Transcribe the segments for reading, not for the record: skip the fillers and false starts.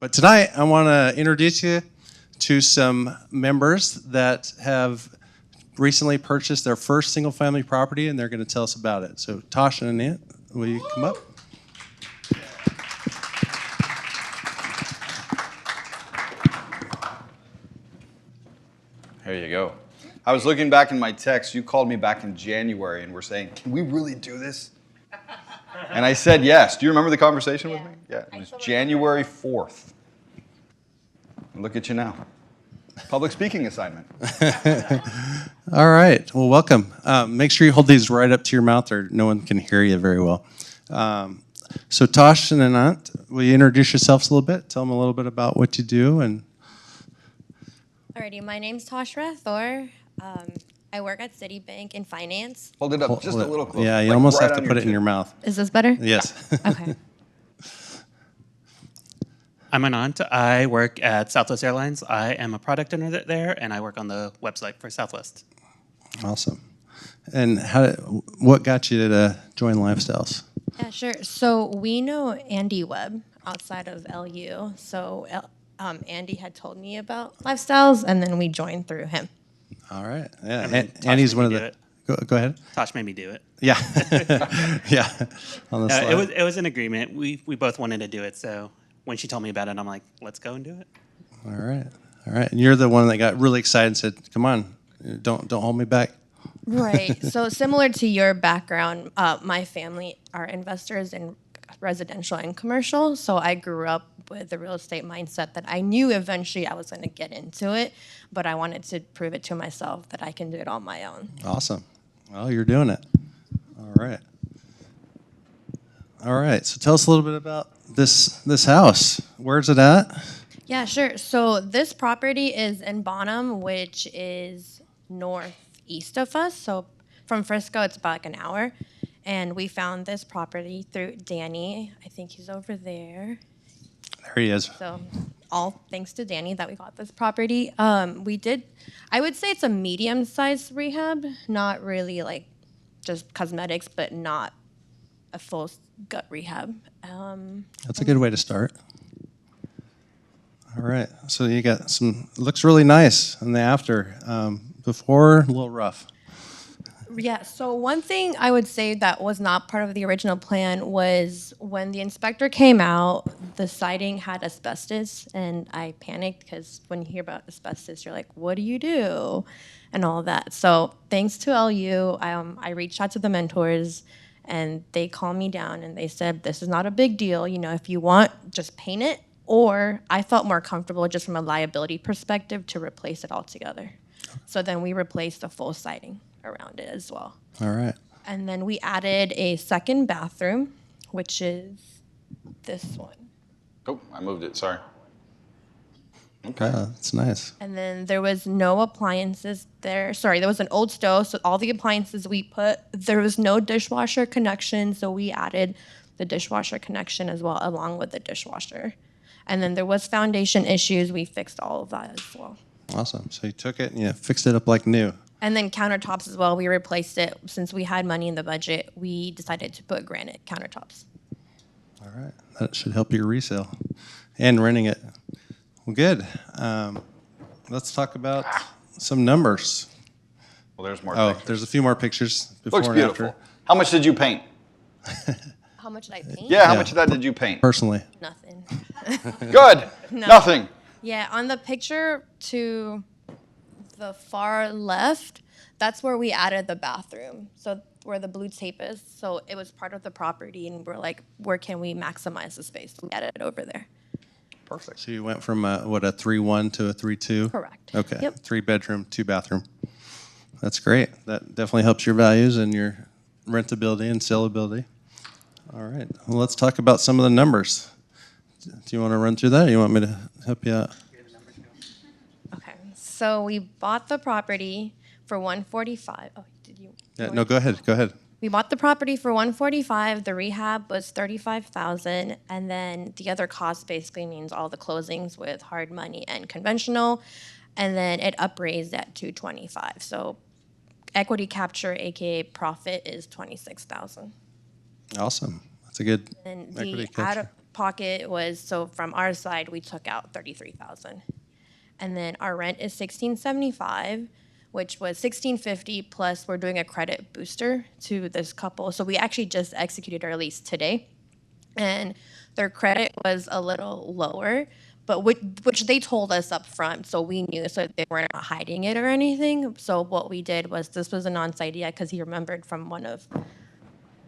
But tonight, I want to introduce you to some members that have recently purchased their first single-family property, and they're going to tell us about it. So, Tosh and Anant, will you come up? There you go. I was looking back in my text. You called me back in January and were saying, "Can we really do this?" And I said yes. Do you remember the conversation with me? Yeah, it was January 4th. And look at you now. Public speaking assignment. All right. Well, welcome. Make sure you hold these right up to your mouth or no one can hear you very well. So Tosh and Anant, will you introduce yourselves a little bit? Tell them a little bit about what you do. And Alrighty, my name's Tosh Rathor. I work at Citibank in finance. Hold it up just a little closer. Yeah, you like almost right have to put it in your mouth. Is this better? Yes. Okay. I'm Anant. I work at Southwest Airlines. I am a product owner there, and I work on the website for Southwest. Awesome. And what got you to join Lifestyles? Yeah, sure. So we know Andy Webb outside of LU. So Andy had told me about Lifestyles, and then we joined through him. All right. Yeah. And then Tosh Andy's made one of me the. do it. Go ahead. Tosh made me do it. Yeah. Yeah. On the slide. It was an agreement. We both wanted to do it, so when she told me about it, I'm like, let's go and do it. All right. All right. And you're the one that got really excited and said, "Come on, don't hold me back." Right. So similar to your background, my family are investors in residential and commercial. So I grew up with the real estate mindset that I knew eventually I was going to get into it, but I wanted to prove it to myself that I can do it on my own. Awesome. Well, you're doing it. All right. All right. So tell us a little bit about this house. Where's it at? Yeah, sure. So this property is in Bonham, which is northeast of us. So from Frisco, it's about like an hour. And we found this property through Danny. I think he's over there. There he is. So all thanks to Danny that we got this property. I would say it's a medium-sized rehab, not really like just cosmetics, but not a full gut rehab. That's a good way to start. All right. So you got looks really nice in the after. Before, a little rough. Yeah, so one thing I would say that was not part of the original plan was when the inspector came out, the siding had asbestos, and I panicked because when you hear about asbestos, you're like, what do you do? And all that. So thanks to LU, I reached out to the mentors, and they calmed me down, and they said, this is not a big deal. You know, if you want, just paint it. Or I felt more comfortable just from a liability perspective to replace it altogether. So then we replaced the full siding around it as well. All right. And then we added a second bathroom, which is this one. Oh, I moved it. Sorry. Okay. That's nice. And then there was no appliances there. Sorry, there was an old stove, so all the appliances we put, there was no dishwasher connection, so we added the dishwasher connection as well, along with the dishwasher. And then there was foundation issues. We fixed all of that as well. Awesome. So you took it and you fixed it up like new. And then countertops as well. We replaced it. Since we had money in the budget, we decided to put granite countertops. All right. That should help your resale and renting it. Well, good. Let's talk about some numbers. Well, there's more Oh, pictures. there's a few more pictures before Looks and beautiful. after. How much did you paint? How much did I paint? Yeah, how Yeah. much of that did you paint? Personally. Nothing. Good. No. Nothing. Yeah, on the picture to the far left, that's where we added the bathroom. So where the blue tape is. So it was part of the property, and we're like, where can we maximize the space? We added it over there. Perfect. So you went from a 3-1 to a 3-2? Correct. Okay. Yep. 3-bedroom, 2-bathroom. That's great. That definitely helps your values and your rentability and sellability. All right. Well, let's talk about some of the numbers. Do you want to run through that, or you want me to help you out? Okay. So we bought the property for $145. Oh, did you? Yeah, no, go ahead. Go ahead. We bought the property for $145. The rehab was $35,000, and then the other cost basically means all the closings with hard money and conventional, and then it upraised at $225. So equity capture, aka profit, is $26,000. Awesome. That's a good And equity the capture. pocket was, so from our side, we took out 33,000. And then our rent is 1675, which was 1650 plus we're doing a credit booster to this couple. So we actually just executed our lease today. And their credit was a little lower, but which they told us up front, so we knew, so they weren't hiding it or anything. So what we did was, this was Anant's idea because he remembered from one of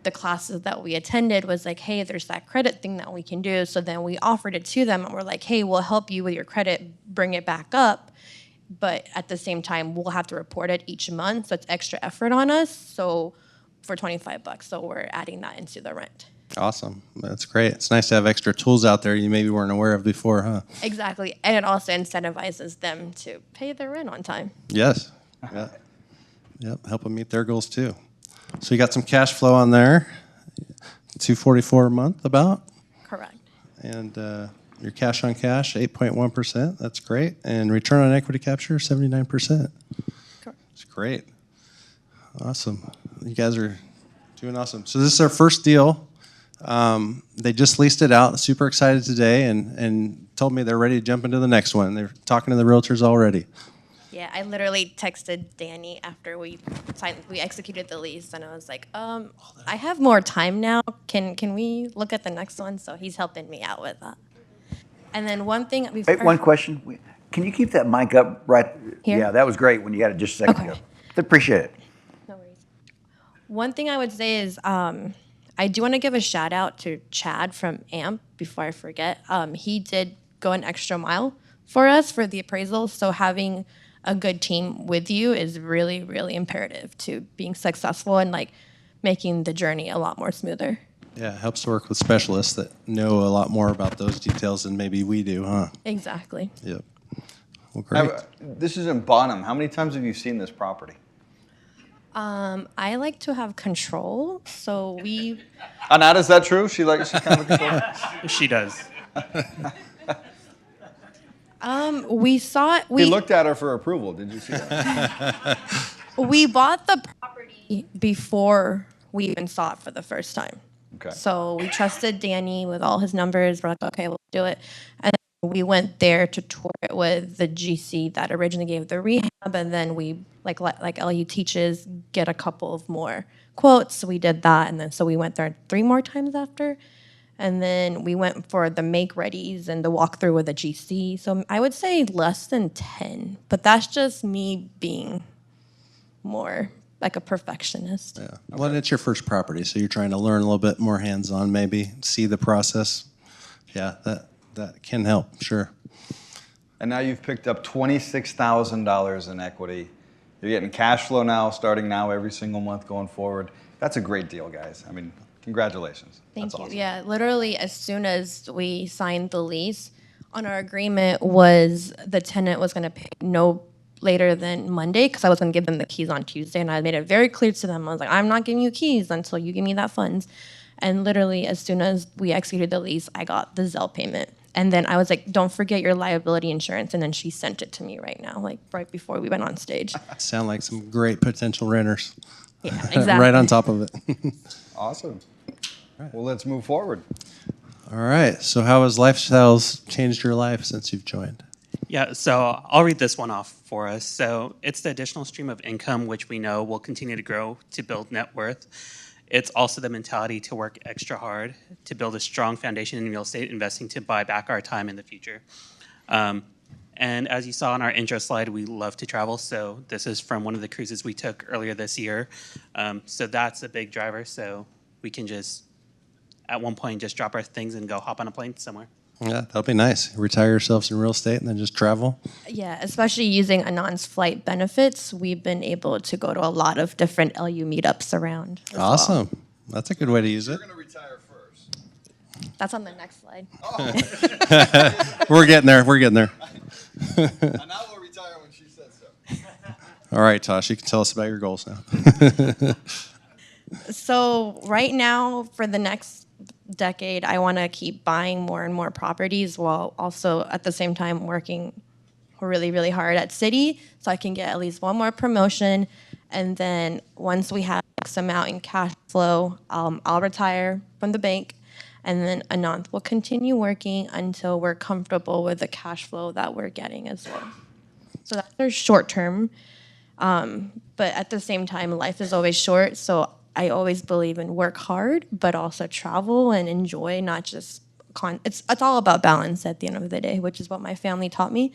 the classes that we attended, was like, hey, there's that credit thing that we can do. So then we offered it to them and we're like, hey, we'll help you with your credit, bring it back up. But at the same time, we'll have to report it each month. So it's extra effort on us. So for $25, so we're adding that into the rent. Awesome. That's great. It's nice to have extra tools out there you maybe weren't aware of before, huh? Exactly. And it also incentivizes them to pay their rent on time. Yes. Yeah. Yep. Help them meet their goals too. So you got some cash flow on there, $244 a month about, Correct. and your cash on cash 8.1%. That's great, and return on equity capture 79%. Correct. It's great. Awesome. You guys are doing awesome. So this is our first deal. They just leased it out. Super excited today, and told me they're ready to jump into the next one. They're talking to the realtors already. Yeah, I literally texted Danny after we executed the lease, and I was like, I have more time now. Can we look at the next one? So he's helping me out with that. And then one thing before. Wait, one question. Can you keep that mic up right? Here? Yeah, that was great when you had it just a second Okay. ago. Appreciate it. No worries. One thing I would say is I do want to give a shout out to Chad from AMP before I forget. He did go an extra mile for us for the appraisal. So having a good team with you is really, really imperative to being successful and like making the journey a lot more smoother. Yeah, it helps to work with specialists that know a lot more about those details than maybe we do, huh? Exactly. Yep. Well, great. This is in Bonham. How many times have you seen this property? I like to have control, so we. Anat, is that true? She's kind of a control. She does. We saw it. He looked at her for approval. Did you see that? We bought the property before we even saw it for the first time. Okay. So we trusted Danny with all his numbers. We're like, okay, we'll do it. And we went there to tour it with the GC that originally gave the rehab, and then we, like LU teaches, get a couple of more quotes. So we did that, and then so we went there 3 more times after. And then we went for the make readies and the walkthrough with the GC. So I would say less than 10, but that's just me being more like a perfectionist. Yeah. Well, it's your first property, so you're trying to learn a little bit more hands-on, maybe see the process. Yeah, that can help, sure. And now you've picked up $26,000 in equity. You're getting cash flow now, starting now every single month going forward. That's a great deal, guys. I mean, congratulations. Thank That's you. awesome. Yeah, literally as soon as we signed the lease, on our agreement was the tenant was going to pay no later than Monday because I was going to give them the keys on Tuesday, and I made it very clear to them. I was like, I'm not giving you keys until you give me that funds. And literally as soon as we executed the lease, I got the Zelle payment. And then I was like, don't forget your liability insurance. And then she sent it to me right now, like right before we went on stage. Sound like some great potential renters. Yeah, exactly. Right on top of it. Awesome. Well, let's move forward. All right. So how has lifestyles changed your life since you've joined? Yeah, so I'll read this one off for us. So it's the additional stream of income, which we know will continue to grow to build net worth. It's also the mentality to work extra hard to build a strong foundation in real estate investing to buy back our time in the future. And as you saw on our intro slide, we love to travel. So this is from one of the cruises we took earlier this year. So that's a big driver. So we can just, at one point, just drop our things and go hop on a plane somewhere. Yeah, that'll be nice. Retire yourselves in real estate and then just travel. Yeah, especially using Anant's flight benefits, we've been able to go to a lot of different LU meetups around. as well. Awesome. That's a good way to use it. You're going to retire first. That's on the next slide. We're getting there. We're getting there. And I will retire when she says so. All right, Tosh, you can tell us about your goals now. So right now, for the next decade, I want to keep buying more and more properties while also at the same time working really, really hard at City so I can get at least one more promotion. And then once we have X amount in cash flow, I'll retire from the bank. And then Anant will continue working until we're comfortable with the cash flow that we're getting as well. So that's our short term. But at the same time, life is always short. So I always believe in work hard, but also travel and enjoy, not just it's all about balance at the end of the day, which is what my family taught me.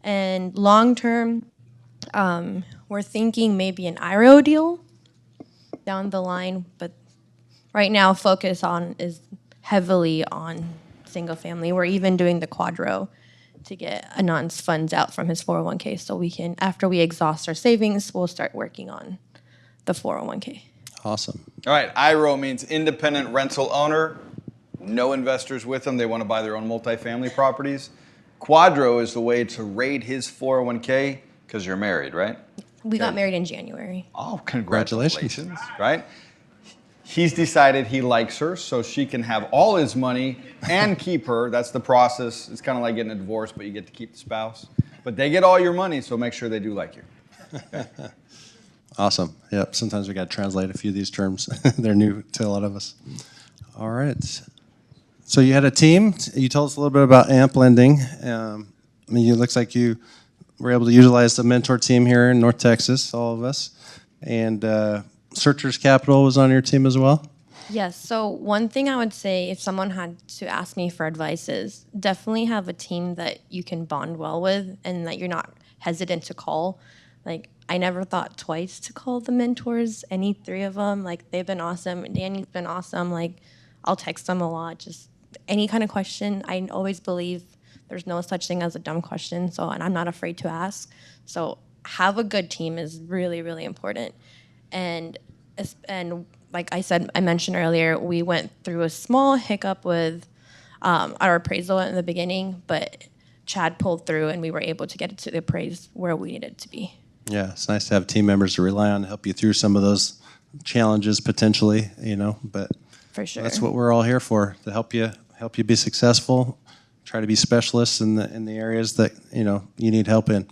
And long term, we're thinking maybe an IRO deal down the line, but right now focus on is heavily on single family. We're even doing the quadro to get Anand's funds out from his 401k so we can, after we exhaust our savings, we'll start working on the 401k. Awesome. All right, IRO means independent rental owner. No investors with them. They want to buy their own multifamily properties. Quadro is the way to raid his 401k because you're married, right? We got married in January. Oh, congratulations, right? He's decided he likes her, so she can have all his money and keep her. That's the process. It's kind of like getting a divorce, but you get to keep the spouse. But they get all your money, so make sure they do like you. Awesome. Yep. Sometimes we got to translate a few of these terms. They're new to a lot of us. All right. So you had a team. You told us a little bit about AMP lending. I mean, it looks like you were able to utilize the mentor team here in North Texas, all of us. And Searchers Capital was on your team as well? Yes. So one thing I would say if someone had to ask me for advice is definitely have a team that you can bond well with and that you're not hesitant to call. Like, I never thought twice to call the mentors, any three of them. Like, they've been awesome. Danny's been awesome. Like, I'll text them a lot. Just any kind of question. I always believe there's no such thing as a dumb question. So, and I'm not afraid to ask. So have a good team is really, really important. And like I mentioned earlier, we went through a small hiccup with our appraisal in the beginning, but Chad pulled through and we were able to get it to the appraise where we needed to be. Yeah, it's nice to have team members to rely on to help you through some of those challenges potentially, but For sure. that's what we're all here for, to help you be successful, try to be specialists in the areas that, you need help in.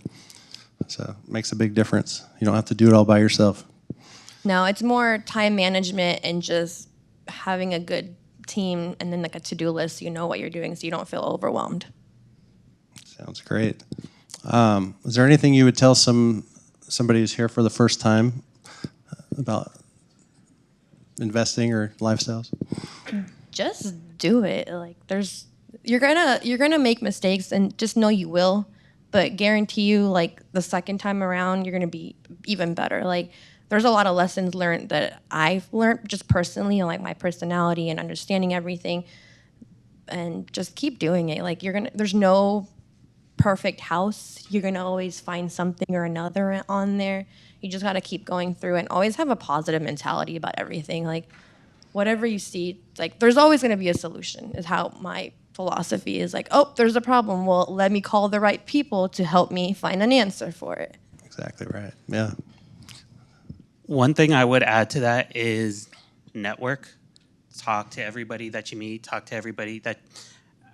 So it makes a big difference. You don't have to do it all by yourself. No, it's more time management and just having a good team and then like a to-do list so you know what you're doing so you don't feel overwhelmed. Sounds great. Is there anything you would tell somebody who's here for the first time about investing or lifestyles? Just do it. Like you're gonna make mistakes and just know you will, but guarantee you like the second time around you're gonna be even better. Like there's a lot of lessons learned that I've learned just personally, like my personality and understanding everything, and just keep doing it. Like there's no perfect house. You're gonna always find something or another on there. You just gotta keep going through and always have a positive mentality about everything. Like whatever you see, like there's always gonna be a solution is how my philosophy is. Like, oh, there's a problem. Well, let me call the right people to help me find an answer for it. Exactly right. Yeah. One thing I would add to that is network. Talk to everybody that you meet. Talk to everybody that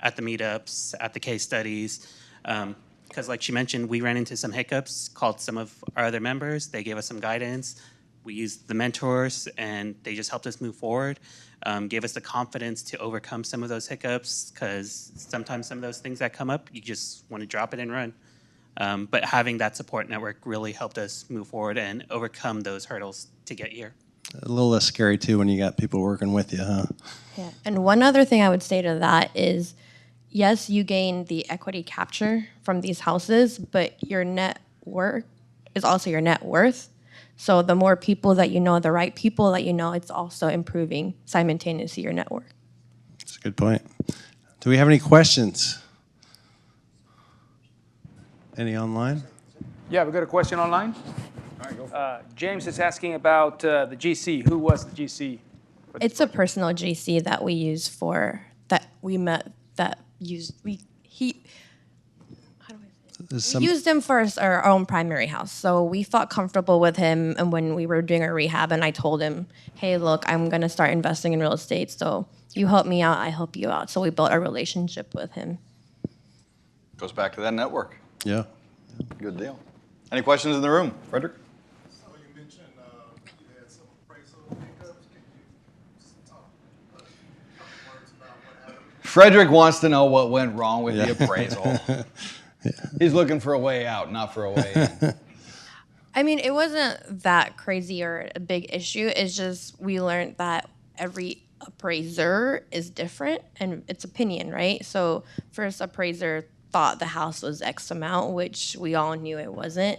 at the meetups, at the case studies. Because like she mentioned, we ran into some hiccups, called some of our other members. They gave us some guidance. We used the mentors, and they just helped us move forward, gave us the confidence to overcome some of those hiccups, because sometimes some of those things that come up, you just want to drop it and run. But having that support network really helped us move forward and overcome those hurdles to get here. A little less scary, too, when you got people working with you, huh? Yeah. And one other thing I would say to that is, yes, you gain the equity capture from these houses, but your net worth is also your net worth. So the more people that you know, the right people that you know, it's also improving simultaneously your network. That's a good point. Do we have any questions? Any online? Yeah, we got a question online. All right, go for it. James is asking about the GC. Who was the GC? It's a personal GC that we use that we met that used we used him for our own primary house. So we felt comfortable with him, and when we were doing our rehab, and I told him, hey, look, I'm going to start investing in real estate. So you help me out, I help you out. So we built a relationship with him. Goes back to that network. Yeah. Good deal. Any questions in the room? Frederick? So you mentioned you had some appraisal hiccups. Can you just talk words about Frederick wants to know what went wrong with the appraisal. He's looking for a way out, not for a way in. I mean, it wasn't that crazy or a big issue. It's just we learned that every appraiser is different and it's opinion, right? So first appraiser thought the house was X amount, which we all knew it wasn't.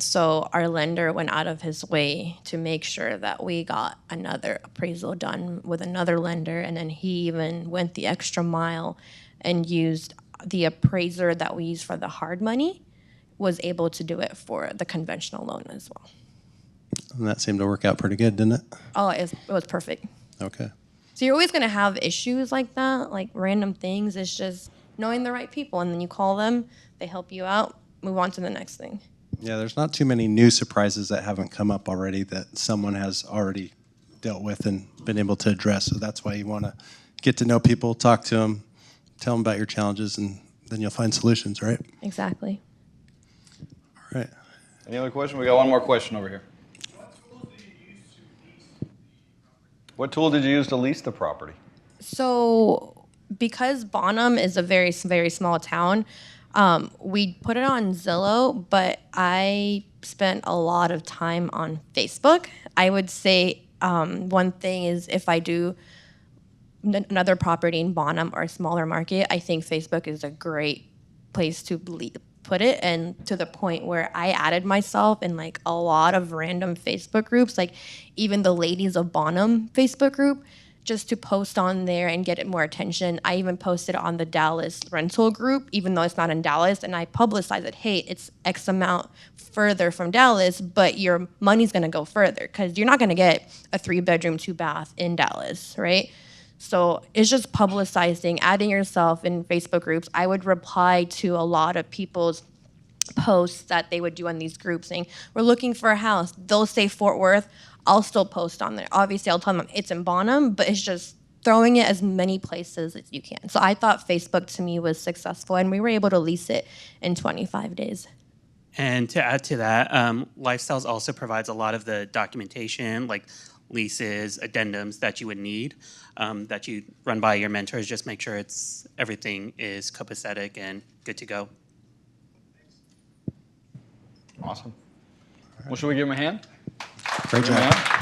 So our lender went out of his way to make sure that we got another appraisal done with another lender, and then he even went the extra mile and used the appraiser that we use for the hard money, was able to do it for the conventional loan as well. And that seemed to work out pretty good, didn't it? Oh, it was perfect. Okay. So you're always going to have issues like that, like random things. It's just knowing the right people, and then you call them, they help you out, move on to the next thing. Yeah, there's not too many new surprises that haven't come up already that someone has already dealt with and been able to address. So that's why you want to get to know people, talk to them, tell them about your challenges, and then you'll find solutions, right? Exactly. All right. Any other question? We got one more question over here. What tool did you use to lease the property? So because Bonham is a very, very small town, we put it on Zillow, but I spent a lot of time on Facebook. I would say one thing is if I do another property in Bonham or a smaller market, I think Facebook is a great place to put it, and to the point where I added myself in like a lot of random Facebook groups, like even the Ladies of Bonham Facebook group, just to post on there and get it more attention. I even posted on the Dallas rental group, even though it's not in Dallas, and I publicized it, hey, it's X amount further from Dallas, but your money's gonna go further, because you're not gonna get a 3-bedroom, 2-bath in Dallas, right? So it's just publicizing, adding yourself in Facebook groups. I would reply to a lot of people's posts that they would do on these groups saying, we're looking for a house. They'll say Fort Worth. I'll still post on there. Obviously, I'll tell them it's in Bonham, but it's just throwing it as many places as you can. So I thought Facebook to me was successful, and we were able to lease it in 25 days. And to add to that, Lifestyles also provides a lot of the documentation, like leases, addendums that you would need, that you run by your mentors. Just make sure everything is copacetic and good to go. Awesome. Well, should we give him a hand? Great Give him a job. hand?